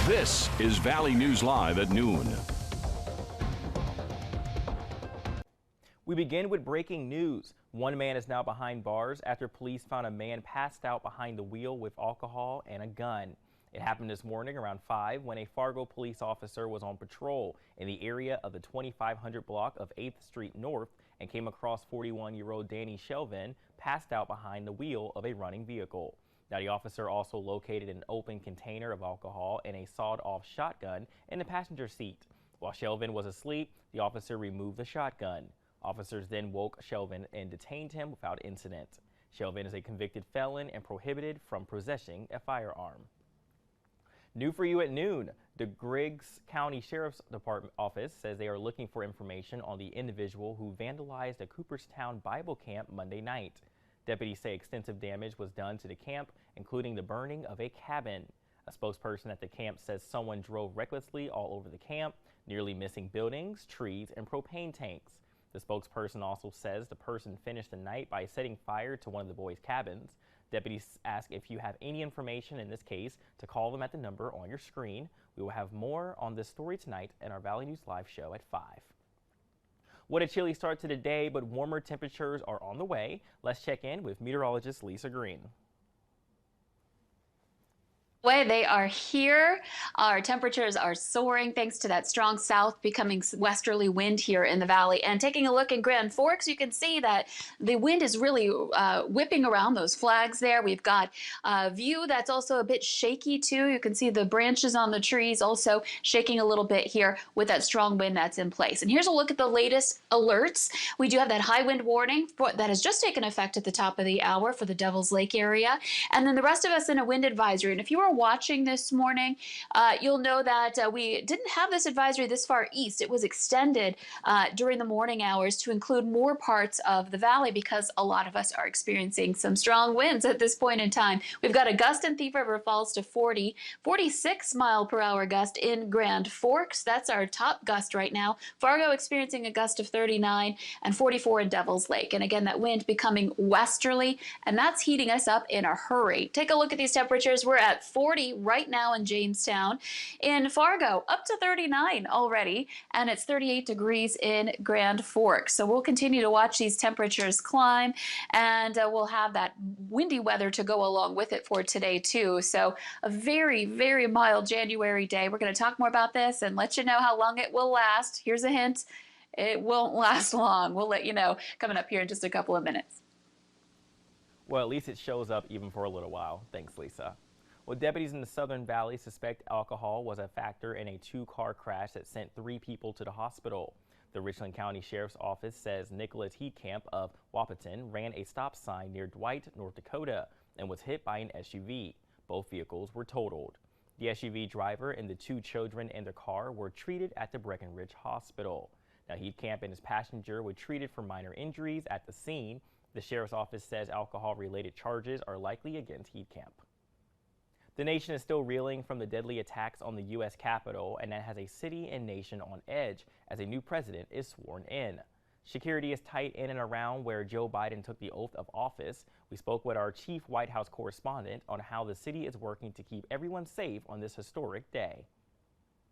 This is Valley News Live at noon. We begin with breaking news. One man is now behind bars after police found a man passed out behind the wheel with alcohol and a gun. It happened this morning around 5 when a Fargo police officer was on patrol in the area of the 2500 block of 8th Street North and came across 41-year-old Danny Shelvin passed out behind the wheel of a running vehicle. Now, the officer also located an open container of alcohol and a sawed-off shotgun in the passenger seat. While Shelvin was asleep, the officer removed the shotgun. Officers then woke Shelvin and detained him without incident. Shelvin is a convicted felon and prohibited from possessing a firearm. New for you at noon, the Griggs County Sheriff's Department office says they are looking for information on the individual who vandalized a Cooperstown Bible camp Monday night. Deputies say extensive damage was done to the camp, including the burning of a cabin. A spokesperson at the camp says someone drove recklessly all over the camp, nearly missing buildings, trees, and propane tanks. The spokesperson also says the person finished the night by setting fire to one of the boys' cabins. Deputies ask if you have any information in this case to call them at the number on your screen. We will have more on this story tonight in our Valley News Live show at 5. What a chilly start to the day, but warmer temperatures are on the way. Let's check in with meteorologist Lisa Green. They are here. Our temperatures are soaring thanks to that strong south becoming westerly wind here in the valley. And taking a look in Grand Forks, you can see that the wind is really whipping around those flags there. We've got a view that's also a bit shaky too. You can see the branches on the trees also shaking a little bit here with that strong wind that's in place. And here's a look at the latest alerts. We do have that high wind warning that has just taken effect at the top of the hour for the Devil's Lake area. And then the rest of us in a wind advisory. And if you were watching this morning, you'll know that we didn't have this advisory this far east. It was extended during the morning hours to include more parts of the valley because a lot of us are experiencing some strong winds at this point in time. We've got a gust in Thief River Falls to 40, 46 mile per hour gust in Grand Forks. That's our top gust right now. Fargo experiencing a gust of 39 and 44 in Devil's Lake. And again, that wind becoming westerly, and that's heating us up in a hurry. Take a look at these temperatures. We're at 40 right now in Jamestown. In Fargo, up to 39 already, and it's 38 degrees in Grand Forks. So we'll continue to watch these temperatures climb, and we'll have that windy weather to go along with it for today too. So a very, very mild January day. We're going to talk more about this and let you know how long it will last. Here's a hint. It won't last long. We'll let you know coming up here in just a couple of minutes. Well, at least it shows up even for a little while. Thanks, Lisa. Well, deputies in the Southern Valley suspect alcohol was a factor in a two-car crash that sent 3 people to the hospital. The Richland County Sheriff's Office says Nicholas Heatcamp of Wahpeton ran a stop sign near Dwight, North Dakota, and was hit by an SUV. Both vehicles were totaled. The SUV driver and the 2 children in the car were treated at the Breckenridge Hospital. Now, Heatcamp and his passenger were treated for minor injuries at the scene. The Sheriff's Office says alcohol-related charges are likely against Heatcamp. The nation is still reeling from the deadly attacks on the U.S. Capitol, and that has a city and nation on edge as a new president is sworn in. Security is tight in and around where Joe Biden took the oath of office. We spoke with our chief White House correspondent on how the city is working to keep everyone safe on this historic day.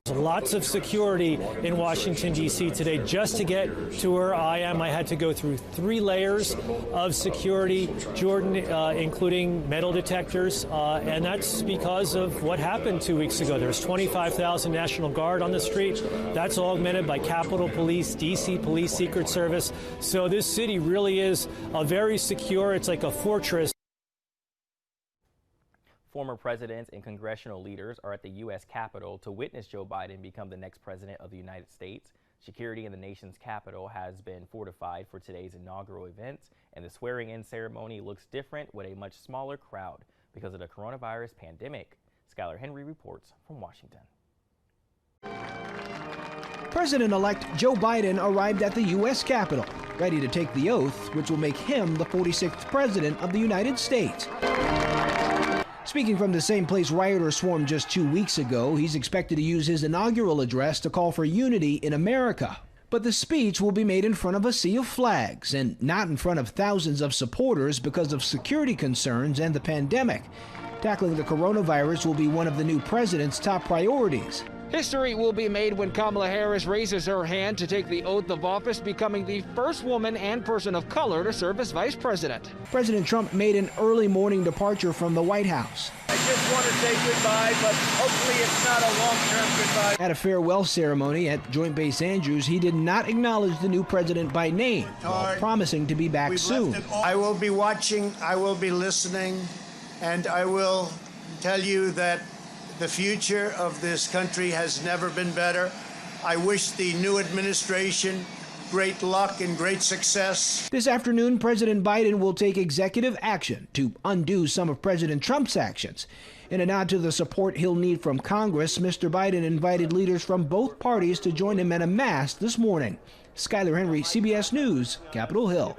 Lots of security in Washington, D.C. today. Just to get to where I am, I had to go through 3 layers of security, Jordan, including metal detectors, and that's because of what happened 2 weeks ago. There's 25,000 National Guard on the street. That's augmented by Capitol Police, D.C. Police, Secret Service. So this city really is very secure. It's like a fortress. Former presidents and congressional leaders are at the U.S. Capitol to witness Joe Biden become the next president of the United States. Security in the nation's capital has been fortified for today's inaugural event, and the swearing-in ceremony looks different with a much smaller crowd because of the coronavirus pandemic. Skylar Henry reports from Washington. President-elect Joe Biden arrived at the U.S. Capitol, ready to take the oath, which will make him the 46th president of the United States. Speaking from the same place rioters swarmed just 2 weeks ago, he's expected to use his inaugural address to call for unity in America. But the speech will be made in front of a sea of flags and not in front of thousands of supporters because of security concerns and the pandemic. Tackling the coronavirus will be one of the new president's top priorities. History will be made when Kamala Harris raises her hand to take the oath of office, becoming the first woman and person of color to serve as vice president. President Trump made an early morning departure from the White House. I just want to say goodbye, but hopefully it's not a long-term goodbye. At a farewell ceremony at Joint Base Andrews, he did not acknowledge the new president by name, while promising to be back soon. I will be watching, I will be listening, and I will tell you that the future of this country has never been better. I wish the new administration great luck and great success. This afternoon, President Biden will take executive action to undo some of President Trump's actions. In a nod to the support he'll need from Congress, Mr. Biden invited leaders from both parties to join him at a mass this morning. Skyler Henry, CBS News, Capitol Hill.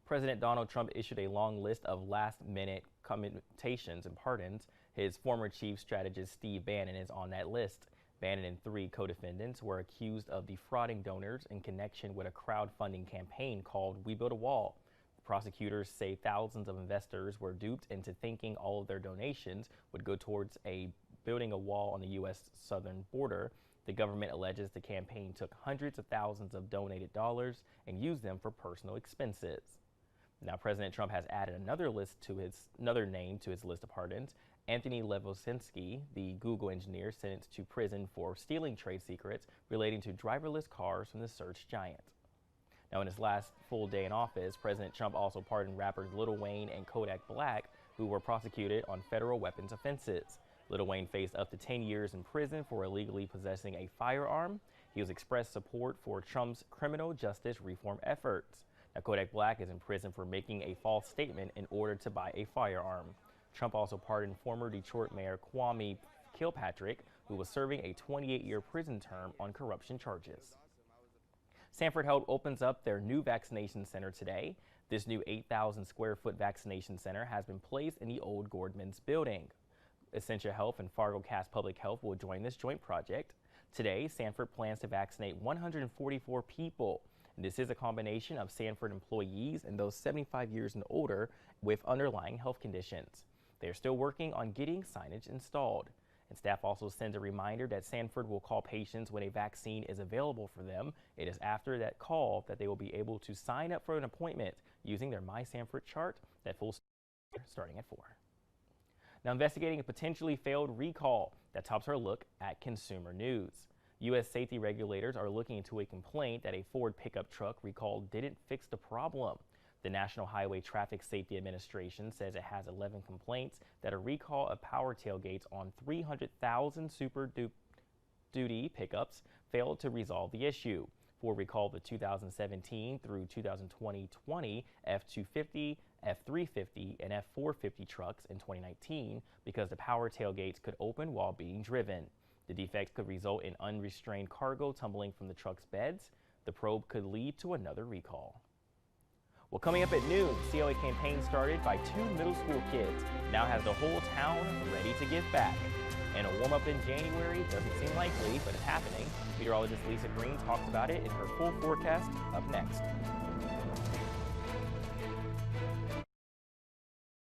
President Donald Trump issued a long list of last-minute commutations and pardons. His former chief strategist Steve Bannon is on that list. Bannon and 3 co-defendants were accused of defrauding donors in connection with a crowdfunding campaign called We Build a Wall. Prosecutors say thousands of investors were duped into thinking all of their donations would go towards building a wall on the U.S. southern border. The government alleges the campaign took hundreds of thousands of donated dollars and used them for personal expenses. Now, President Trump has added another name to his list of pardons. Anthony Levosinski, the Google engineer sentenced to prison for stealing trade secrets relating to driverless cars from the search giant. Now, in his last full day in office, President Trump also pardoned rappers Lil Wayne and Kodak Black, who were prosecuted on federal weapons offenses. Lil Wayne faced up to 10 years in prison for illegally possessing a firearm. He has expressed support for Trump's criminal justice reform efforts. Now, Kodak Black is in prison for making a false statement in order to buy a firearm. Trump also pardoned former Detroit Mayor Kwame Kilpatrick, who was serving a 28-year prison term on corruption charges. Sanford Health opens up their new vaccination center today. This new 8,000 square foot vaccination center has been placed in the old Gordman's building. Essentia Health and Fargo Cast Public Health will join this joint project. Today, Sanford plans to vaccinate 144 people. This is a combination of Sanford employees and those 75 years and older with underlying health conditions. They are still working on getting signage installed. And staff also sends a reminder that Sanford will call patients when a vaccine is available for them. It is after that call that they will be able to sign up for an appointment using their My Sanford chart that full starting at 4. Now, investigating a potentially failed recall that tops our look at consumer news. U.S. safety regulators are looking into a complaint that a Ford pickup truck recall didn't fix the problem. The National Highway Traffic Safety Administration says it has 11 complaints that a recall of power tailgates on 300,000 Super Duty pickups failed to resolve the issue. Ford recalled the 2017 through 2020 F-250, F-350, and F-450 trucks in 2019 because the power tailgates could open while being driven. The defects could result in unrestrained cargo tumbling from the truck's beds. The probe could lead to another recall. Well, coming up at noon, COA campaign started by 2 middle school kids now has the whole town ready to give back. And a warm-up in January doesn't seem likely, but it's happening. Meteorologist Lisa Green talks about it in her full forecast up next.